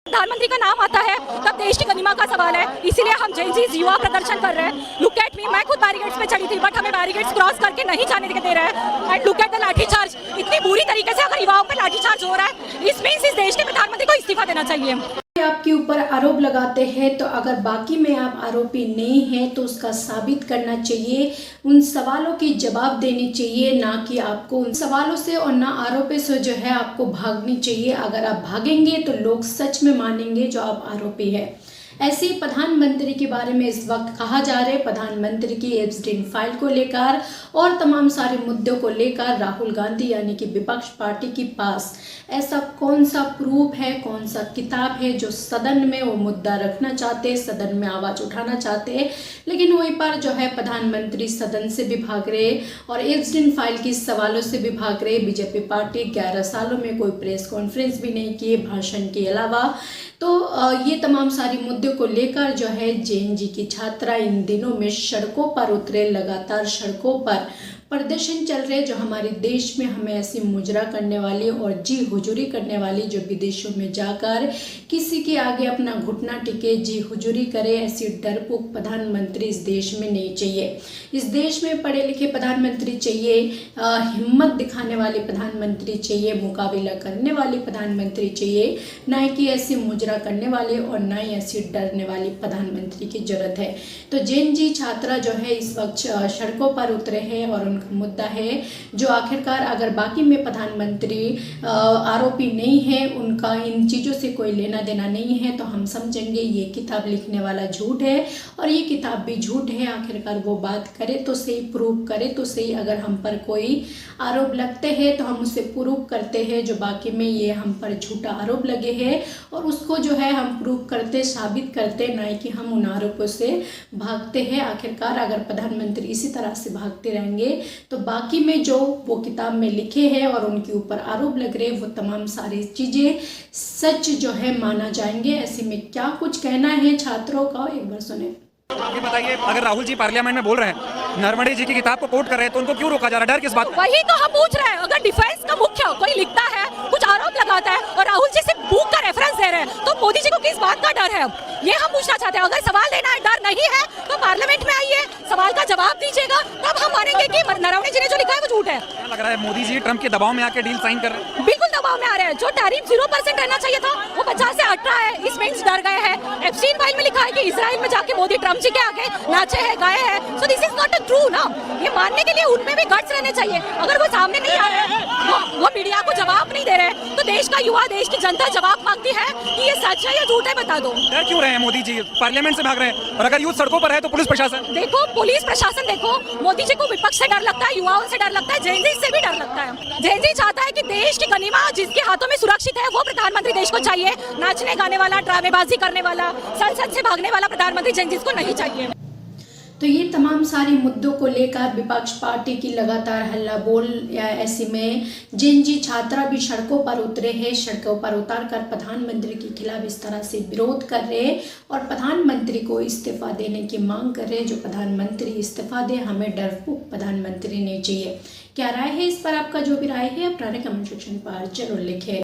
प्रधानमंत्री का नाम आता है तब देश की गनीमा का सवाल है, इसीलिए हम जेनजीज युवा प्रदर्शन कर रहे हैं। लुक एट मी, मैं खुद बैरिकेड्स पे चढ़ी थी बट हमें बैरिकेड्स क्रॉस करके नहीं जाने दे रहे हैं। And look at the lathi charge, इतनी बुरी तरीके से अगर युवाओं पे लाठीचार्ज हो रहा है, इस मींस इस देश के प्रधानमंत्री को इस्तीफा देना चाहिए। आपके ऊपर आरोप लगाते हैं तो अगर बाकी में आप आरोपी नहीं हैं तो उसका साबित करना चाहिए, उन सवालों की जवाब देनी चाहिए, ना कि आपको उन सवालों से और ना आरोपी से जो है आपको भागनी चाहिए। अगर आप भागेंगे तो लोग सच में मानेंगे जो आप आरोपी है। ऐसे ही प्रधानमंत्री के बारे में इस वक्त कहा जा रहा है, प्रधानमंत्री की एप्स्टीन फाइल को लेकर और तमाम सारे मुद्दों को लेकर राहुल गांधी यानी कि विपक्ष पार्टी के पास ऐसा कौन सा प्रूफ है, कौन सा किताब है जो सदन में वो मुद्दा रखना चाहते हैं, सदन में आवाज उठाना चाहते हैं, लेकिन वहीं पर जो है प्रधानमंत्री सदन से भी भाग रहे और एप्स्टीन फाइल के सवालों से भी भाग रहे। बीजेपी पार्टी 11 सालों में कोई प्रेस कॉन्फ्रेंस भी नहीं किए भाषण के अलावा। तो ये तमाम सारी मुद्दों को लेकर जो है जेएनजी की छात्रा इन दिनों में सड़कों पर उतरे, लगातार सड़कों पर प्रदर्शन चल रहे जो हमारे देश में हमें ऐसी मुजरा करने वाली और जी हुजूरी करने वाली, जो विदेशों में जाकर किसी के आगे अपना घुटना टिके जी हुजूरी करे, ऐसी डरपोक प्रधानमंत्री इस देश में नहीं चाहिए। इस देश में पढ़े लिखे प्रधानमंत्री चाहिए, हिम्मत दिखाने वाले प्रधानमंत्री चाहिए, मुकाबला करने वाले प्रधानमंत्री चाहिए, ना कि ऐसी मुजरा करने वाले और ना ही ऐसी डरने वाली प्रधानमंत्री की जरूरत है। तो जेएनजी छात्रा जो है इस वक्त सड़कों पर उतरे हैं और मुद्दा है जो आखिरकार अगर बाकी में प्रधानमंत्री आरोपी नहीं है, उनका इन चीज़ों से कोई लेना देना नहीं है, तो हम समझेंगे ये किताब लिखने वाला झूठ है और ये किताब भी झूठ है। आखिरकार वो बात करे तो सही, प्रूव करे तो सही। अगर हम पर कोई आरोप लगते हैं तो हम उसे प्रूव करते हैं जो बाकी में ये हम पर झूठा आरोप लगे हैं और उसको जो है हम प्रूव करते, साबित करते, ना कि हम उन आरोपों से भागते हैं। आखिरकार अगर प्रधानमंत्री इसी तरह से भागते रहेंगे तो बाकी में जो वो किताब में लिखे हैं और उनके ऊपर आरोप लग रहे वो तमाम सारी चीजें सच जो है माना जाएंगे। ऐसे में क्या कुछ कहना है छात्रों का, एक बार सुने। ये बताइए, अगर राहुल जी पार्लियामेंट में बोल रहे हैं, नरमड़े जी की किताब को कोट कर रहे हैं, तो उनको क्यों रोका जा रहा है? डर किस बात? वही तो हम पूछ रहे हैं। अगर डिफेंस का मुख्य कोई लिखता है, कुछ आरोप लगाता है और राहुल जी सिर्फ बुक का रेफरेंस दे रहे हैं, तो मोदी जी को किस बात का डर है? ये हम पूछना चाहते हैं। अगर सवाल लेना है, डर नहीं है तो पार्लियामेंट में आइए, सवाल का जवाब दीजिएगा, तब हम मानेंगे कि नरवणे जी ने जो लिखा है वो झूठ है। क्या लग रहा है मोदी जी ट्रंप के दबाव में आके डील साइन कर रहे हैं? बिल्कुल दबाव में आ रहे हैं। जो टैरिफ 0% रहना चाहिए था वो 50 से 18 है, इस मींस डर गए हैं। एप्स्टीन फाइल में लिखा है कि इजराइल में जाके मोदी ट्रंप जी के आगे नाचे हैं, गाए हैं। So this is not true ना। ये मानने के लिए उनमें भी गट्स रहने चाहिए। अगर वो सामने नहीं आ रहे हैं, वो मीडिया को जवाब नहीं दे रहे, तो देश का युवा, देश की जनता जवाब मांगती है कि ये सच है या झूठ है, बता दो। डर क्यों रहे हैं मोदी जी? पार्लियामेंट से भाग रहे हैं और अगर यूथ सड़कों पर है तो पुलिस प्रशासन देखो, पुलिस प्रशासन देखो, मोदी जी को विपक्ष से डर लगता है, युवाओं से डर लगता है, जेएनजी से भी डर लगता है। जेएनजी चाहता है कि देश की गनीमा जिसके हाथों में सुरक्षित है वो प्रधानमंत्री देश को चाहिए। नाचने गाने वाला, ड्रामेबाजी करने वाला, संसद से भागने वाला प्रधानमंत्री जेएनजी को नहीं चाहिए। तो ये तमाम सारे मुद्दों को लेकर विपक्ष पार्टी की लगातार हल्ला बोल, ऐसे में जेएनजी छात्रा भी सड़कों पर उतरे हैं। सड़कों पर उतारकर प्रधानमंत्री के खिलाफ इस तरह से विरोध कर रहे हैं और प्रधानमंत्री को इस्तीफा देने की मांग कर रहे हैं। जो प्रधानमंत्री इस्तीफा दे, हमें डरपोक प्रधानमंत्री नहीं चाहिए। क्या राय है इस पर? आपका जो भी राय है अपना कमेंट सेक्शन पर जरूर लिखें।